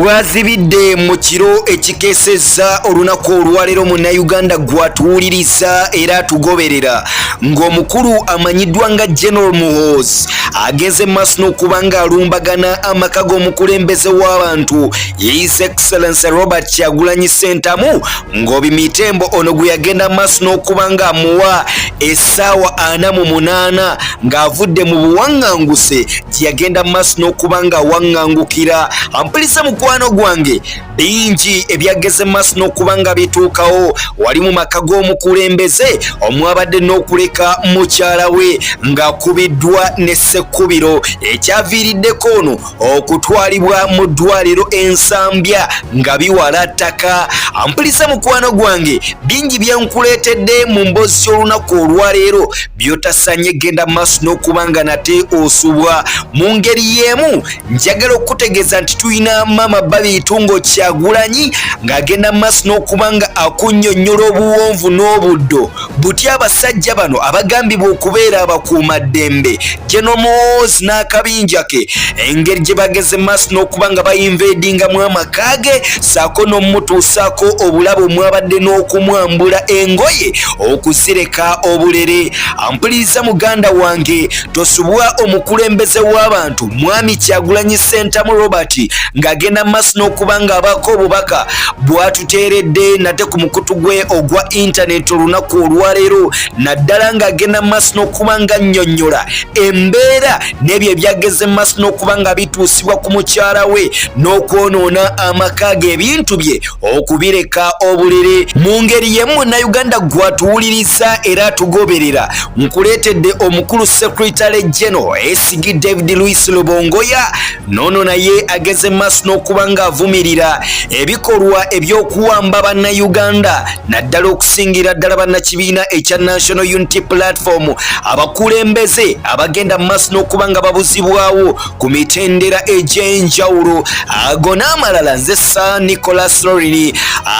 bwazibidde mu kiro ekikeesezza olunaku olwaleero munnayuganda gwatuwuliriza era atugoberera ng'omukulu amanyiddwa nga General Muhoozi ageze maaso n'okuba ng'alumbagana amaka g'omukulembeze w'abantu His Excellency Robert Kyagulanyi Ssentamu ng'obimitembo ono gwe yagenda maaso n'okuba ng'amuwa essaawa 48 ng'avudde mu buwaŋŋanguse gye yagenda maaso n'okuba ng'awaŋŋangukira. Ampulisa mukwano gwange bingi ebyageze maaso n'okuba nga bituukawo wali mu maka g'omukulembeze omwabadde n'okuleka mukyala we ng'akubiddwa ne ssekkubiro ekyaviiriddeko ono okutwalibwa mu ddwaliro ensambya nga biwala ttaka. Ampulisa mukwano gwange bingi byankuleetedde mu mboozi y'olunaku olwaleero byotasanye genda maaso n'okuba nga nate osubwa mu ngeri y'emu. Njagala okutegeeza nti tuyina maama Babi Itungo Kyagulanyi ng'agenda maaso n'okuba nga akunnyonnyola obuwonvu n'obuddo buti abasajja bano abagambibwa okubeera abakuumaddembe General Muhoozi n'akabinja ke engeri gye bageze maaso n'okuba nga bayinveedingamu amaka ge saako n'omutuusaako obulabe omwabadde n'okumwambula engoye okuzireka obulere. Ampuliriza muganda wange tosubwa omukulembeze w'abantu mwami Kyagulanyi Ssentamu Robert ng'agenda maaso n'okuba ng'abaako obubaka bwatuteeredde nate ku mukutu gwe ogwa internet olunaku olwaleero naddala ng'agenda maaso n'okuba nga nnyonnyola embeera n'ebyo ebyageze maaso n'okuba nga bituusibwa ku mukyala we n'okwonoona amaka ge ebintu bye okubireka obulere. Mu ngeri y'emu munnayuganda gwatuwuliriza era atugoberera nkuleetedde omukulu Secretary General SG David Louis Lubongoya nono naye ageze maaso n'okuba ng'avumirira ebikolwa eby'okuwamba bannayuganda naddala okusingira ddala bannakibiina ekya National Unity Platform abakulembeze abagenda maaso n'okuba nga babuzibwawo ku mitendera egy'enjawulo. Ago n'amalala nze Sir Nicholas Lorini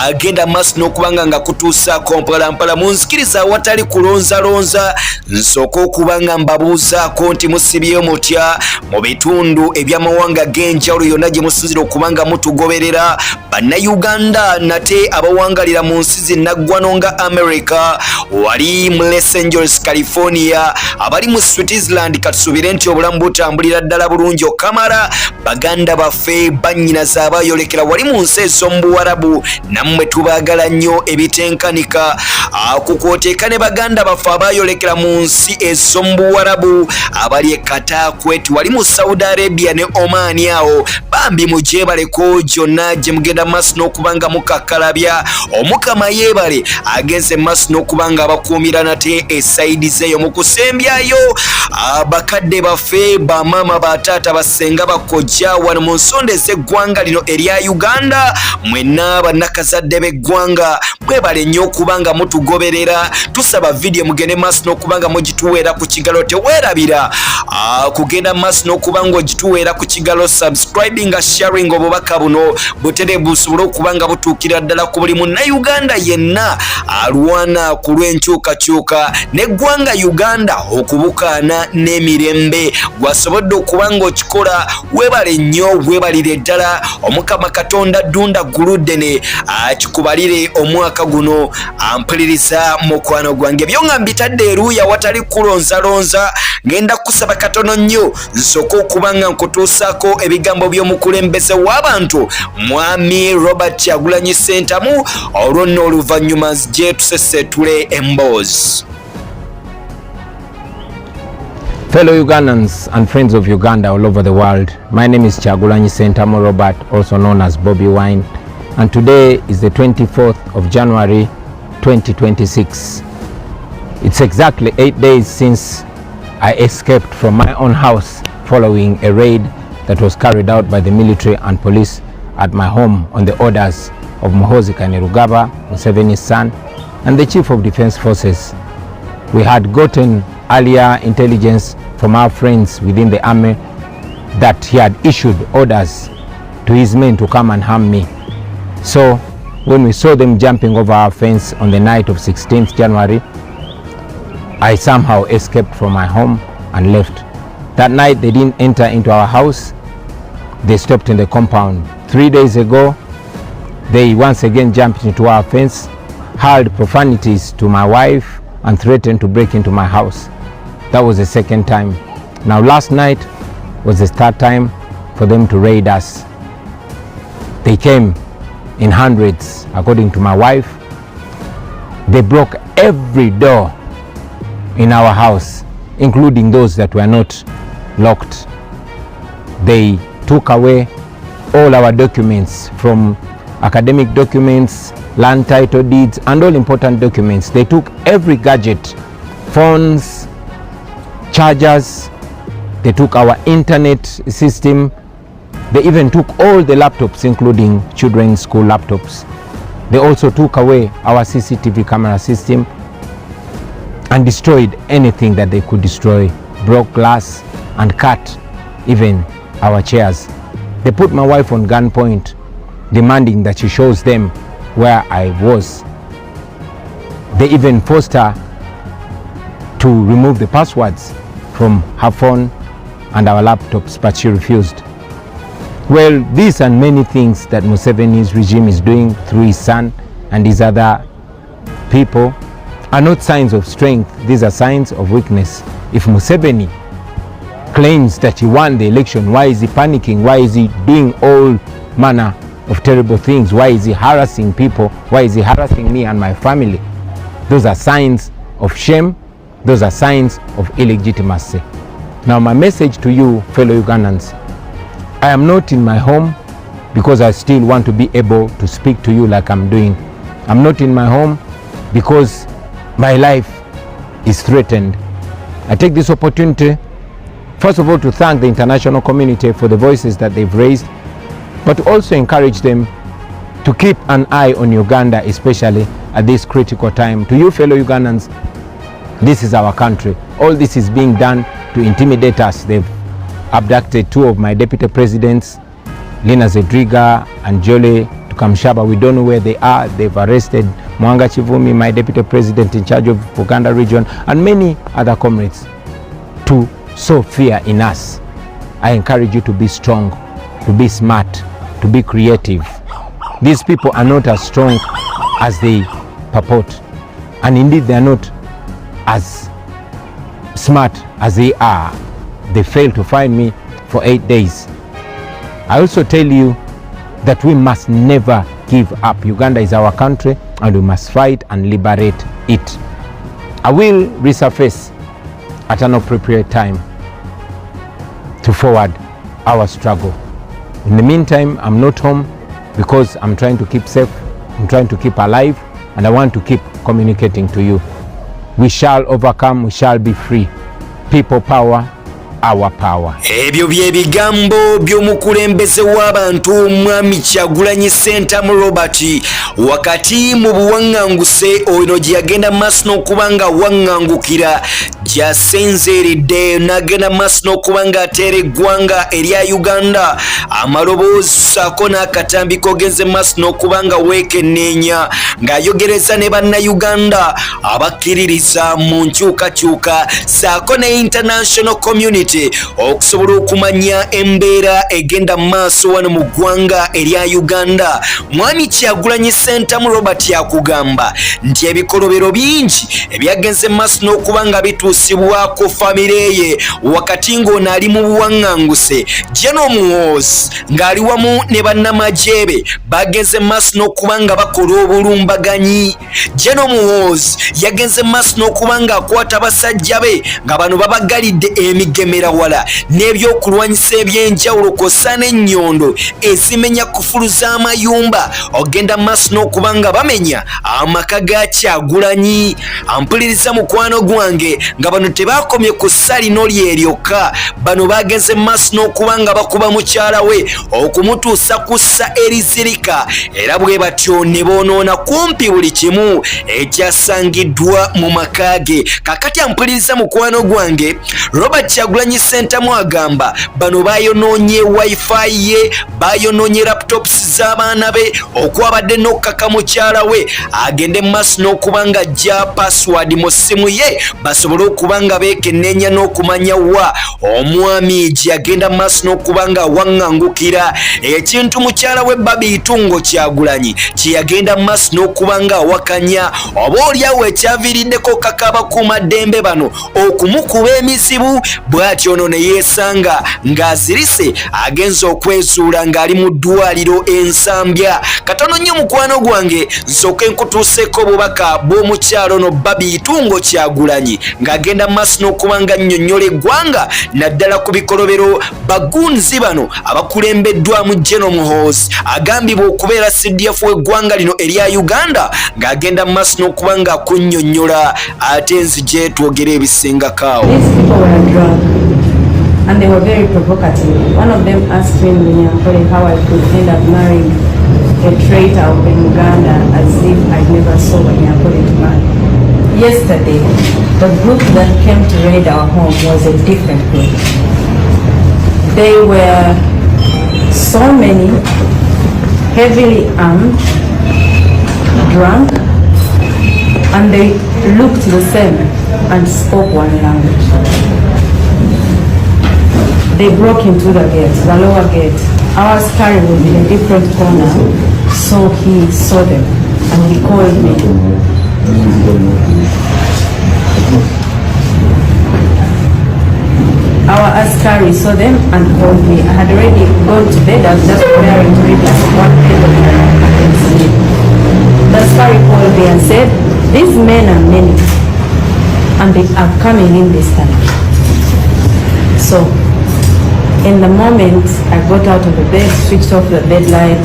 agenda maaso n'okuba nga kutuusaako mpalampala. Munzikiriza awatali kulonzalonza nsooka okuba nga mbabuuzaako nti musibye mutya mu bitundu eby'amawanga g'enjawulo yonna gye musinzira okuba nga mutugoberera bannayuganda nate abawangalira mu nsi zinnaggwano nga America, wali mu Los Angeles, California, abali mu Switzerland katusubire nti obulamu butambulira ddala bulungi okamala baganda baffe bannyinaze abayolekera wali mu nsi ez'omu Buwarabu nammwe tubaagala nnyo ebitenkanika kukwoteeka ne baganda baffe abayolekera mu nsi ez'omu Buwarabu abali e Qatar, wali mu Saudi Arabia ne Oman awo bambi mugyebaleko gyonna gye mugenda maaso n'okuba nga mukakkalabya. Omukama yeebale agenze maaso n'okuba nga abakuumira nate esayidi zeeyo mu kusembyayo abakadde baffe bamaama bataata basenga bakojja wano mu nsonda ez'eggwanga lino erya Uganda. Mwenna bannakazadde b'eggwanga mwebale nnyo okuba nga mutugoberera. Tusaba vidiyo mugende maaso n'okuba nga mugituweera ku kigalo, teweerabira kugenda maaso n'okuba nga ogituweera ku kigalo, subscribing nga sharing obubaka buno butere busobole okuba nga butuukira ddala ku buli munnayuganda yenna alwana ku lw'enkyukakyuka n'eggwanga Uganda okubukaana n'emirembe. Gwasobodde okuba nga okikola weebale nnyo, weebalire ddala. Omukama Katonda ddunda guluddene akikubalire omwaka guno. Ampuliriza mukwano gwange byo nga mbitadde eruuya watali kulonzalonza ngenda kusaba katono nnyo nsooka okuba nga nkutuusaako ebigambo by'omukulembeze w'abantu mwami Robert Kyagulanyi Ssentamu olwo nno oluvannyuma nzije tusesetule emboozi. Fellow Ugandans and friends of Uganda all over the world, my name is Kyagulanyi Ssentamu Robert, also known as Bobi Wine, and today is the 24th of January 2026. It's exactly 8 days since I escaped from my own house following a raid that was carried out by the military and police at my home on the orders of Muhoozi Kainerugaba, Museveni's son, and the Chief of Defense Forces. We had gotten earlier intelligence from our friends within the army that he had issued orders to his men to come and harm me. So when we saw them jumping over our fence on the night of 16th January, I somehow escaped from my home and left. That night they didn't enter into our house. They stopped in the compound 3 days ago, they once again jumped into our fence, hurled profanities to my wife, and threatened to break into my house. That was the second time. Now last night was the third time for them to raid us. They came in hundreds, according to my wife. They broke every door in our house, including those that were not locked. They took away all our documents, from academic documents, land title deeds, and all important documents. They took every gadget, phones, chargers. They took our internet system. They even took all the laptops, including children's school laptops. They also took away our CCTV camera system and destroyed anything that they could destroy, broke glass and cut even our chairs. They put my wife on gunpoint, demanding that she shows them where I was. They even forced her to remove the passwords from her phone and our laptops, but she refused. Well, these and many things that Museveni's regime is doing through his son and his other people are not signs of strength. These are signs of weakness. If Museveni claims that he won the election, why is he panicking? Why is he doing all manner of terrible things? Why is he harassing people? Why is he harassing me and my family? Those are signs of shame. Those are signs of illegitimacy. Now, my message to you, fellow Ugandans, I am not in my home because I still want to be able to speak to you like I'm doing. I'm not in my home because my life is threatened. I take this opportunity, first of all, to thank the international community for the voices that they've raised, but also encourage them to keep an eye on Uganda, especially at this critical time. To you, fellow Ugandans, this is our country. All this is being done to intimidate us. They've abducted 2 of my deputy presidents, Lina Zedriga and Jole Tukamshaba. We don't know where they are. They've arrested Mwanga Chivumi, my deputy president in charge of Buganda region, and many other comrades, to sow fear in us. I encourage you to be strong, to be smart, to be creative. These people are not as strong as they purport, and indeed they are not as smart as they are. They failed to find me for 8 days. I also tell you that we must never give up. Uganda is our country and we must fight and liberate it. I will resurface at an appropriate time to forward our struggle. In the meantime, I'm not home because I'm trying to keep safe, I'm trying to keep alive, and I want to keep communicating to you. We shall overcome, we shall be free. People power, our power. Ebyo byebigambo by'omukulembeze w'abantu Mwami Kyagulanyi Ssentamu Robert wakati mu buwaŋŋanguse ono gye yagenda maaso n'okuba nga waŋŋangukira gy'asenzeeredde n'agenda maaso n'okuba ng'ateera eggwanga erya Uganda amaloboozi ssaako n'akatambi kogenze maaso n'okuba nga weekenneenya ng'ayogereza ne bannayuganda abakkiririza mu nkyukakyuka ssaako ne international community okusobola okumanya embeera egenda maaso wano mu ggwanga erya Uganda. Mwami Kyagulanyi Ssentamu Robert yakugamba nti ebikolobero bingi ebyagenze maaso n'okuba nga bituusibwako famire ye wakati ng'ono ali mu buwaŋŋanguse. General Muhoozi ng'ali wamu ne bannamagye be bagenze maaso n'okuba nga bakola obulumbaganyi. General Muhoozi yagenze maaso n'okuba ng'akwata basajja be nga bano babagalidde emigemera wala n'ebyokulwanyisa ebyenjawulo kw'ossa n'ennyondo ezimenya kufulu z'amayumba ogenda maaso n'okuba nga bamenya amaka ga Kyagulanyi. Ampuliriza mukwano gwange nga bano tebakomye ku ssa lino lyeryoka, bano bagenze maaso n'okuba nga bakuba mukyala we okumutuusa ku ssa erizirika, era bwe batyo ne boonoona kumpi buli kimu ekyasangiddwa mu maka ge. Kakati ampuliriza mukwano gwange, Robert Kyagulanyi Kyagulanyi Ssentamu agamba bano bayonoonye wifi ye, bayonoonye laptops z'abaana be, okwabadde n'okkaka mukyala we agende mu maaso n'okuba nga ajja password mu ssimu ye basobole okuba nga beekenneenya n'okumanya wa omwami gye yagenda mu maaso n'okuba nga waŋŋangukira. Ekintu mukyala we Babi Itungo Kyagulanyi kye yagenda mu maaso n'okuba nga awakanya, oba oliawo ekyaviiriddeko kakabakuumaddembe bano okumukuba emizibu, bw'atyo ono ne yeesanga ng'azirise agenza okwezuula ng'ali mu ddwaliro ensambya. Katono nnyo mukwano gwange nsooke nkutuuseeko obubaka bw'omukyalo ono Babi Itungo Kyagulanyi ng'agenda mu maaso n'okuba nga nnyonnyola eggwanga naddala ku bikolobero bagunzi bano abakulembeddwamu General Muhoozi agambibwa okubeera CDF w'eggwanga lino erya Uganda, ng'agenda mu maaso n'okuba nga akunnyonnyola ate nzije twogere ebisingakaawo. And they were very provocative. One of them asked me how I could end up marrying a traitor in Uganda as if I never saw Nyakore to marry. Yesterday, the group that came to raid our home was a different group. They were so many, heavily armed, drunk, and they looked the same and spoke one language. They broke into the gate, the lower gate. Our askari was in a different corner, so he saw them and he called me. Our askari saw them and called me. I had already gone to bed. I was just preparing to read like one page and sleep. The askari called me and said, "These men are many and they are coming in this time." So in the moment, I got out of the bed, switched off the bed light,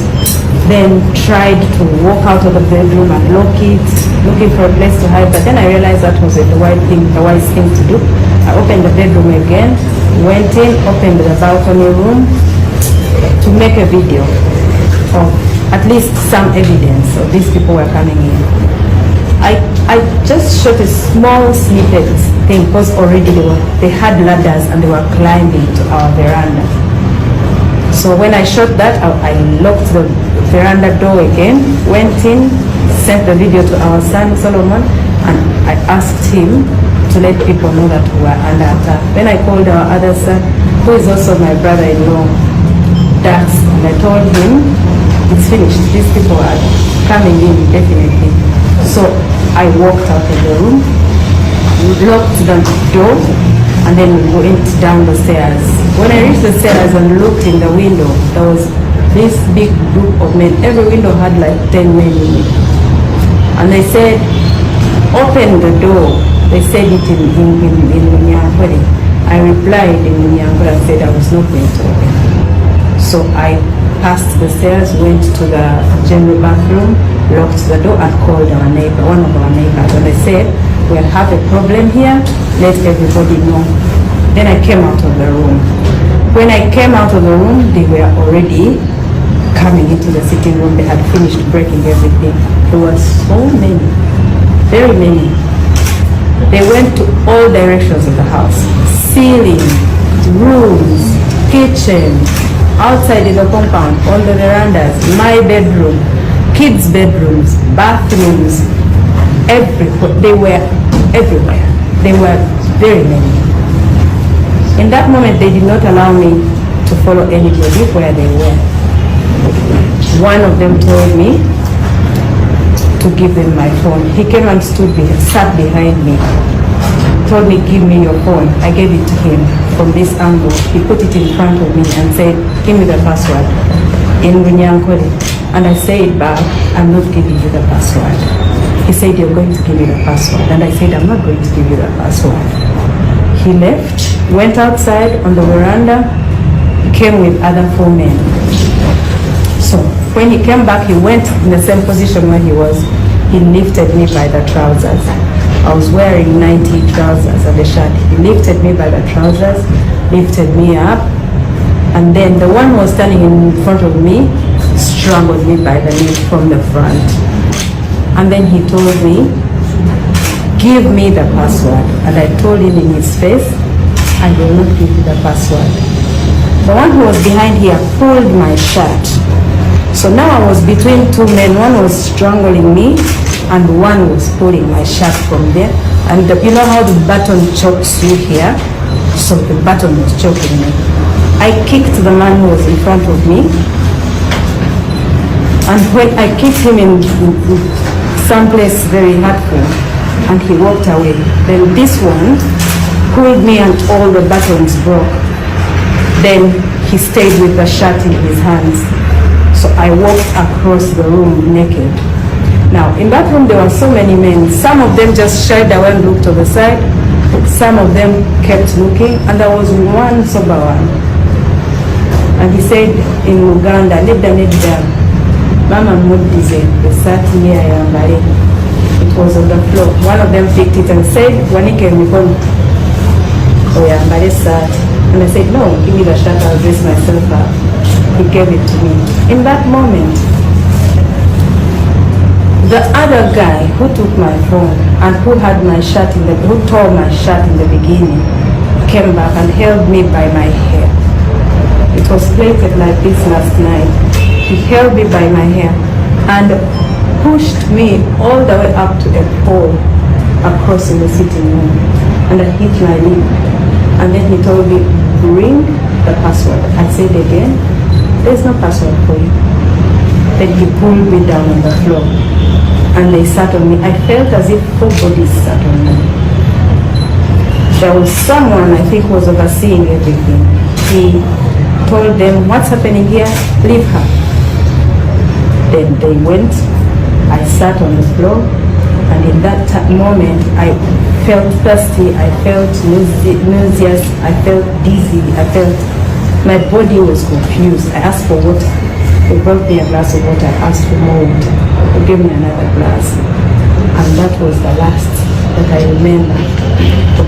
then tried to walk out of the bedroom and lock it, looking for a place to hide. But then I realized that was the wise thing to do. I opened the bedroom again, went in, opened the balcony room to make a video of at least some evidence of these people were coming in. I just shot a small snippet thing because already they had ladders and they were climbing to our veranda. So when I shot that, I locked the veranda door again, went in, sent the video to our son Solomon, and I asked him to let people know that we were under attack. Then I called our other son, who is also my brother-in-law, Dax, and I told him, it's finished, these people are coming in definitely. So I walked out of the room, locked the door, and then we went down the stairs. When I reached the stairs and looked in the window, there was this big group of men. Every window had like 10 men in it. And they said, "Open the door." They said it in Munyankore. I replied in Munyankore and said I was not going to open. So I passed the stairs, went to the general bathroom, locked the door and called our neighbor, one of our neighbors, and I said, "We have a problem here, let everybody know." Then I came out of the room. When I came out of the room, they were already coming into the sitting room. They had finished breaking everything. There were so many, very many. They went to all directions of the house, ceiling, rooms, kitchen, outside in the compound, on the verandas, my bedroom, kids' bedrooms, bathrooms, everywhere. They were everywhere. They were very many. In that moment, they did not allow me to follow anybody where they were. One of them told me to give them my phone. He came and sat behind me, told me, "Give me your phone." I gave it to him from this angle. He put it in front of me and said, "Give me the password," in Runyankore. And I said back, "I'm not giving you the password." He said, "You're going to give me the password." And I said, "I'm not going to give you the password." He left, went outside on the veranda, came with other 4 men. So when he came back, he went in the same position where he was. He lifted me by the trousers. I was wearing 90 trousers and a shirt. He lifted me by the trousers, lifted me up, and then the one who was standing in front of me strangled me by the neck from the front. And then he told me, "Give me the password." And I told him in his face, I will not give you the password. The one who was behind here pulled my shirt. So now I was between two men. One was strangling me and one was pulling my shirt from there. And you know how the button chokes you here? So the button was choking me. I kicked the man who was in front of me. And when I kicked him in someplace very hurtful, and he walked away, then this one pulled me and all the buttons broke. Then he stayed with the shirt in his hands. So I walked across the room naked. Now, in that room there were so many men. Some of them just shied away and looked to the side. Some of them kept looking, and there was one sober one. And he said in Uganda, nedda, Mama Muhoozi, the sati here Ayambale. It was on the floor. One of them picked it and said, wanike mikono oyambale sati. And I said, no, give me the shirt, I'll dress myself up. He gave it to me. In that moment, the other guy who took my phone and who had my shirt who tore my shirt in the beginning, came back and held me by my hair. It was plaited like this last night. He held me by my hair and pushed me all the way up to a pole across in the sitting room. And I hit my lip. And then he told me, bring the password. I said again, there's no password for you. Then he pulled me down on the floor. And they sat on me. I felt as if 4 bodies sat on me. There was someone I think was overseeing everything. He told them, what's happening here? Leave her. Then they went. I sat on the floor. And in that moment, I felt thirsty. I felt nauseous. I felt dizzy. I felt my body was confused. I asked for water. They brought me a glass of water. I asked for more water. They gave me another glass. And that was the last that I remember.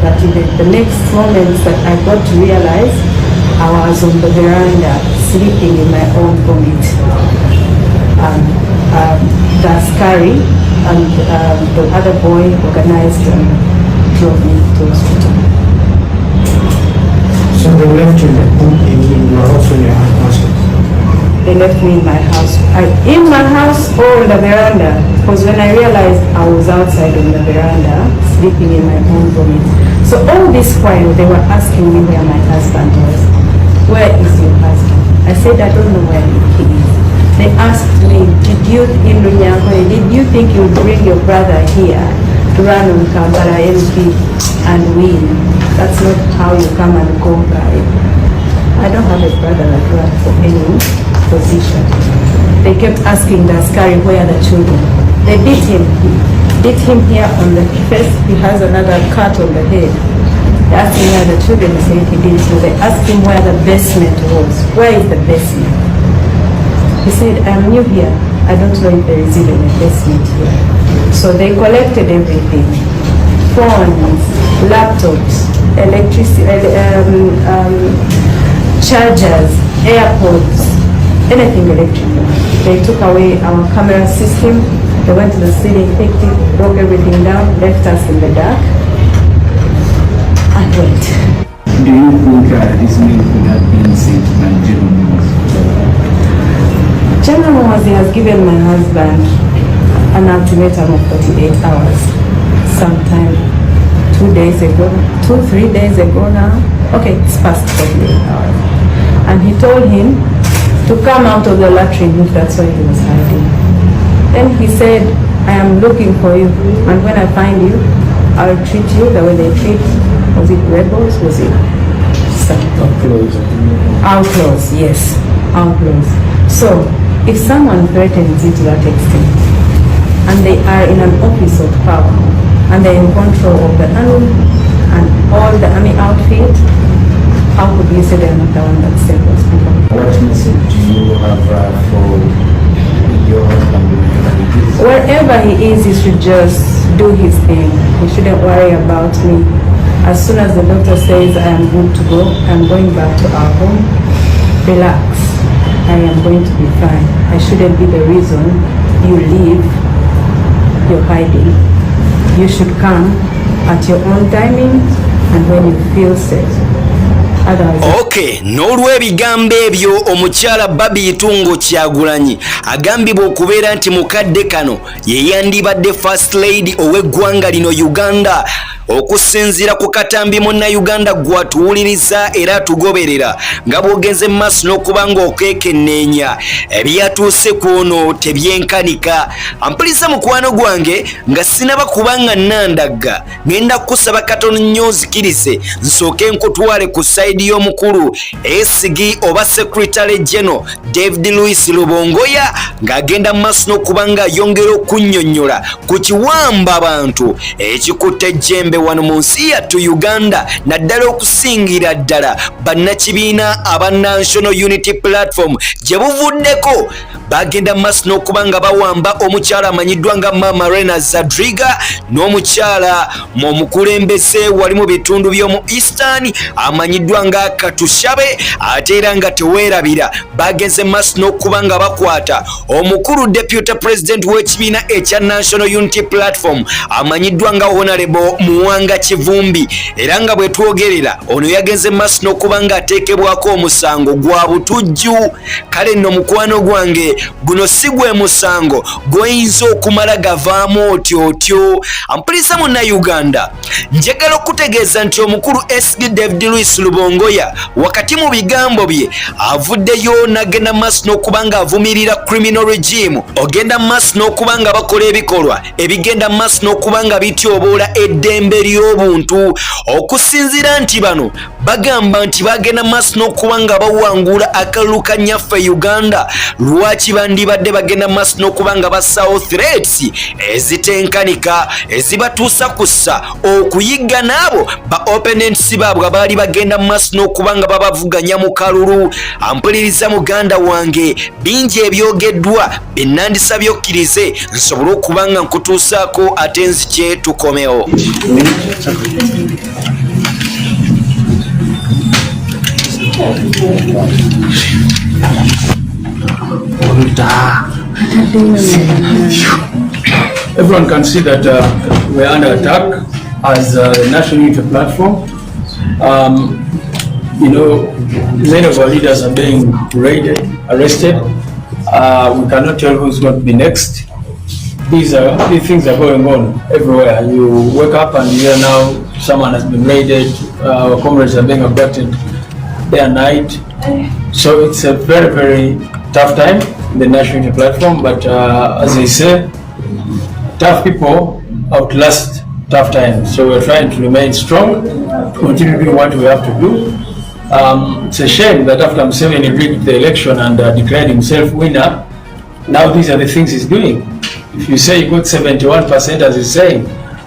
But even the next moment that I got to realize, I was on the veranda sleeping in my own vomit. The askari and the other boy organized and drove me to hospital. So they left you in your house when you had hospital? They left me in my house. In my house or on the veranda, because when I realized I was outside on the veranda, sleeping in my own vomit. So all this while, they were asking me where my husband was. Where is your husband? I said, I don't know where he is. They asked me, did you think you would bring your brother here to run on Kampala MP and win? That's not how you come and conquer it. I don't have a brother that ran for any position. They kept asking the askari, where are the children? They beat him. Beat him here on the face. He has another cut on the head. They asked him where the children. He said he didn't know. They asked him where the basement was. Where is the basement? He said, I'm new here. I don't know if there is even a basement here. So they collected everything. Phones, laptops, electricity, chargers, AirPods, anything electrical. They took away our camera system. They went to the city, picked it, broke everything down, left us in the dark, and went. Do you think this meal could have been sent by General Muhoozi? General Muhoozi has given my husband an ultimatum of 48 hours. Sometime 3 days ago now. Okay, it's past 48 hours. And he told him to come out of the latrine if that's where he was hiding. Then he said, I am looking for you, and when I find you, I'll treat you the way they treat, was it rebels, was it outlaws? Yes, outlaws. So, if someone threatens you to that extent, and they are in an office of power, and they're in control of the army, and all the army outfit, how could you say they're not the one that saved those people? What message do you have for your husband? Wherever he is, he should just do his thing. He shouldn't worry about me. As soon as the doctor says I am good to go, I'm going back to our home. Relax. I am going to be fine. I shouldn't be the reason you leave. You're hiding. You should come at your own timing and when you feel safe. otherwise. Okay, n'olwebigambo ebyo omukyala Babi Itungo Kyagulanyi agambibwa okubeera nti mukadde kano ye yandibadde first lady ow'eggwanga lino Uganda okusinziira ku katambi Munnayuganda gwatuwuliriza era atugoberera nga bw'ogenze mu maaso n'okuba ng'okeekenneenya ebyatuuse ku ono tebyenkanika. Ampulisa mukwano gwange nga sinaba kubanga nnandagga ngenda kukusaba katono nnyo nzikirize nsooke nkutwale ku sayidi y'omukulu esigi oba Secretary General David Louis Lubongoya ng'agenda mu maaso n'okuba ng'ayongera okunnyonnyola ku kiwamba abantu ekikutte ejjembe wano mu nsi yattu Uganda naddala okusingira ddala bannakibiina aba National Unity Platform gye buvuddeko bagenda mu maaso n'okuba nga bawamba omukyala amanyiddwa nga Mama Rena Zadriga n'omukyala mu mukulembeze wali mu bitundu by'omu Eastern amanyiddwa nga Katushabe ate era nga teweerabira bagenze mu maaso n'okuba nga bakwata omukulu Deputy President w'ekibiina ekya National Unity Platform amanyiddwa nga Honorable Muwanga Kivumbi era nga bwe twogerera ono yagenze mu maaso n'okuba nga ateekebwako omusango gwa butujju. Kale nno mukwano gwange guno si gwe musango gw'oyinza okumala gavaamu otyo. Ampulisa Munnayuganda njagala okutegeeza nti omukulu SG David Louis Lubongoya wakati mu bigambo bye avuddeyo n'agenda mu maaso n'okuba nga avumirira criminal regime ogenda mu maaso n'okuba nga bakola ebikolwa ebigenda mu maaso n'okuba nga bityoboola eddembe ly'obuntu okusinziira nti bano bagamba nti bagenda mu maaso n'okuba nga bawangula akalulu ka nnyaffe Uganda lwaki bandibadde bagenda mu maaso n'okuba nga bassawo threats ezitenkanika ezibatuusa kussa okuyigga n'abo ba opponents baabwe abaali bagenda mu maaso n'okuba nga babavuganya mu kalulu. Ampuliriza muganda wange bingi ebyogeddwa bennandisabye okkirize nsobole okuba nga nkutuusaako ate nzikye tukomewo. Everyone can see that we're under attack as the National Unity Platform. Many of our leaders are being raided, arrested. We cannot tell who's going to be next. These things are going on everywhere. You wake up and you hear now someone has been raided, our comrades are being abducted day and night. So it's a very, very tough time in the National Unity Platform, but as they say, tough people outlast tough times. So we're trying to remain strong, to continue doing what we have to do. It's a shame that after Museveni rigged the election and declared himself winner, now these are the things he's doing. If you say you got 71%, as he's saying,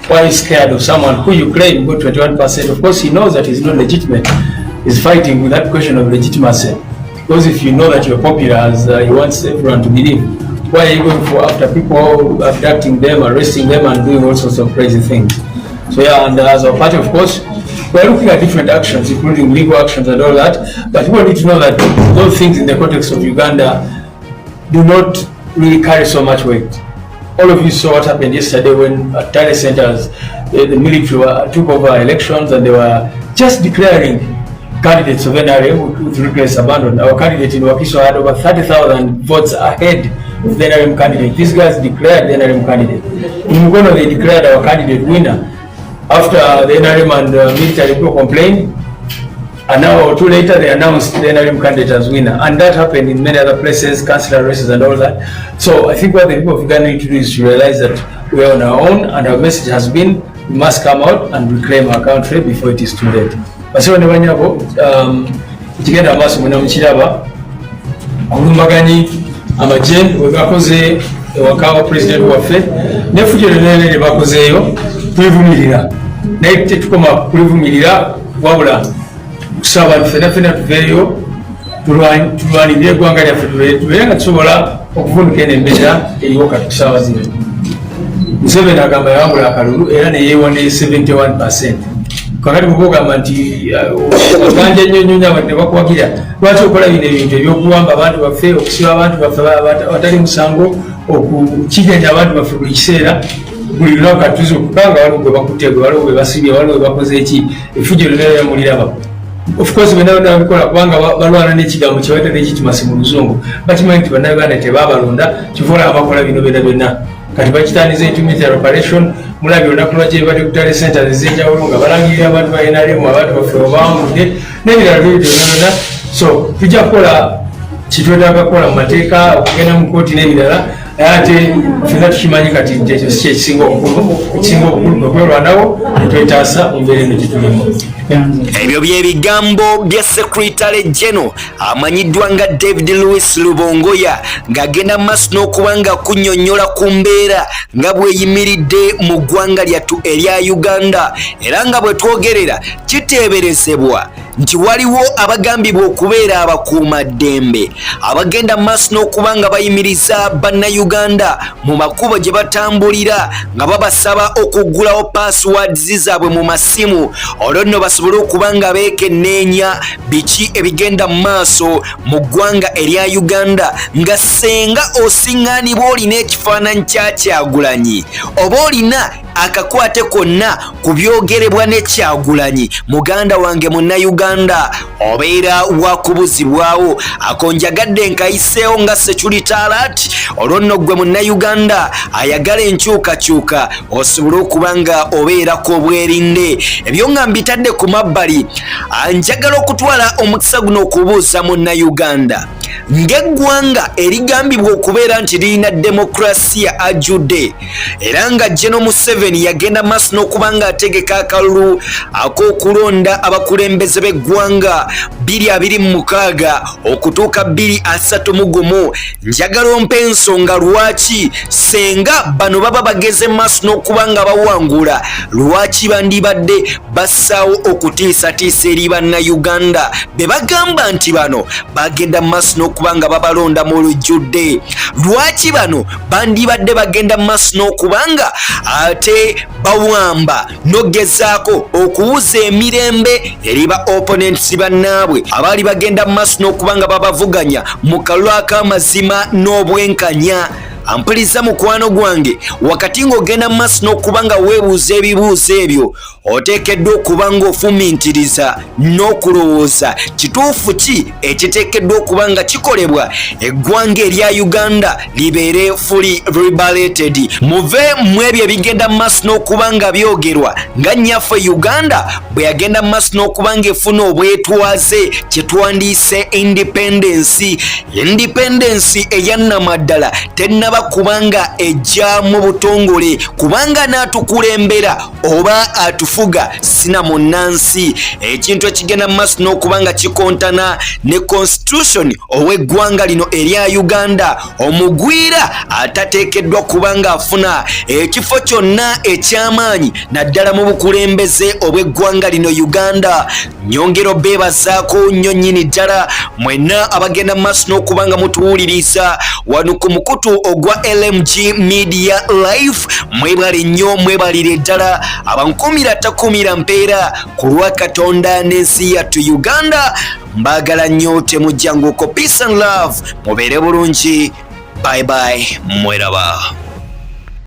why is scared of someone who you claim got 21%? Of course, he knows that he's not legitimate. He's fighting with that question of legitimacy. Because if you know that you're popular, as he wants everyone to believe, why are you going for after people, abducting them, arresting them, and doing all sorts of crazy things? So yeah, and as a party, of course, we're looking at different actions, including legal actions and all that. But people need to know that those things in the context of Uganda do not really carry so much weight. All of you saw what happened yesterday when at Tale centers, the military took over elections and they were just declaring candidates of NRM with replace abandoned. Our candidate in Wakiso had over 30,000 votes ahead of the NRM candidate. These guys declared the NRM candidate. In Mugono, they declared our candidate winner. After the NRM and military people complained, and now 2 later they announced the NRM candidate as winner. And that happened in many other places, councillor races and all that. So I think what the people of Uganda need to do is to realize that we are on our own, and our message has been we must come out and reclaim our country before it is too late. Basiro ne banyabo kigenda amaso muna mukiraba olumbaganyi amaje wegakoze ewakawa president waffe nefujero ne bakozeeyo tuvumirira naye tetukoma kulivumirira wabula kusaba fena tuveeyo tulwanirire eggwanga lyaffe tubeere nga tusobola okuvundika eno embeera eriwo kati kusaawa zino. Museveni agamba yawangula akalulu era neyeewa ne 71%. Kakati mukugamba nti oganja ennyonnyonya abantu ne bakuwagira lwaki okola bino ebintu ebyokuwamba abantu baffe, okusiba abantu baffe abatali musango, okukigenya abantu baffe buli kiseera buli lunaku kati tuza okukanga waliwo gwe bakutega, waliwo gwe basibye, waliwo gwe bakoze eki, efujjo lyonna muliraba. of course we bonna bikola kubanga balwana n'ekigambo kiwadde n'ekitumasi mu luzungu bakimanyi nti bannayuganda tebabalonda kivola abakola bino byonna kati bakitaniza intermediate operation mulabi olunaku lwaki badde kutale center ez'enjawulo nga balangirira abantu balinalemu abantu baffe obawangudde n'ebirala byonna so tujja kukola kitwetaaga kukola mu mateeka okugenda mu kooti n'ebirala ate fena tukimanyi kati nti ekyo si ekisinga obukulu kwerwanawo netwetaasa mu mbeera eno gyetulimu. Ebyo byebigambo bya Secretary General amanyiddwa nga David Louis Lubongoya ng'agenda maaso n'okuba nga kunnyonnyola ku mbeera nga bweyimiridde mu ggwanga lyattu erya Uganda era nga bwe twogerera kiteeberezebwa nti waliwo abagambibwa okubeera abakuumaddembe abagenda maaso n'okuba nga bayimiriza bannayuganda mu makubo gye batambulira nga babasaba okuggulawo passwords zaabwe mu masimu olwo nno basobole okuba nga beekenneenya biki ebigenda mu maaso mu ggwanga erya Uganda nga senga osiŋŋaanibwa olina ekifaananyi kya Kyagulanyi oba olina akakwate konna ku byogerebwa ne Kyagulanyi muganda wange munnayuganda obeera wakubuzibwawo akonjagadde nkayiseewo nga security alert olwo nno gwe munnayuganda ayagala enkyukakyuka osobole okuba nga obeerako obwerinde ebyo nga mbitadde ku mabbali njagala okutwala omukisa guno okubuuza munnayuganda ng'eggwanga erigambibwa okubeera nti lirina demokrasiya ajjudde era nga General Museveni yagenda maaso n'okuba nga ategeka akalulu ak'okulonda abakulembeze b'eggwanga 2026 okutuuka 2031 njagala ompe ensonga lwaki senga bano baba bageze maaso n'okuba nga bawangula lwaki bandibadde bassaawo okutiisatiisa eri bannayuganda be bagamba nti bano bagenda maaso n'okuba nga babalonda mu lujjudde lwaki bano bandibadde bagenda maaso n'okuba nga ate bawamba nogezaako okuwuza emirembe eri ba opponents bannaabwe abaali bagenda maaso n'okuba nga babavuganya mu kalulu ak'amazima n'obwenkanya ampuliriza mukwano gwange wakati ng'ogenda maaso n'okuba nga weebuuza ebibuuzo ebyo oteekeddwa okuba ng'ofumiintiriza n'okulowooza kituufu ki ekiteekeddwa okuba nga kikolebwa eggwanga erya Uganda libeere fully liberated muve mu ebyo ebigenda maaso n'okuba nga byogerwa nga nnyaffe Uganda bwe yagenda maaso n'okuba nga efuna obwetwaze kye twandiise independence eyannamaddala tennaba kubanga ejja mu butongole kubanga n'atukulembera oba atufuga sina munnansi ekintu ekigenda maaso n'okuba nga kikontana ne constitution ow'eggwanga lino erya Uganda omugwira atateekeddwa kuba nga afuna ekifo kyonna eky'amaanyi naddala mu bukulembeze obw'eggwanga lino Uganda nyongero beebazaako nnyo nnyini ddala mwenna abagenda maaso n'okuba nga mutuwuliriza wano ku mukutu ogwa LMG Media Live mwebale nnyo mwebalire ddala abankumira takumira mpeera ku lwa Katonda n'ensi yattu Uganda mbagala nnyo temujjanguko peace and love mubeere bulungi bye bye mweraba.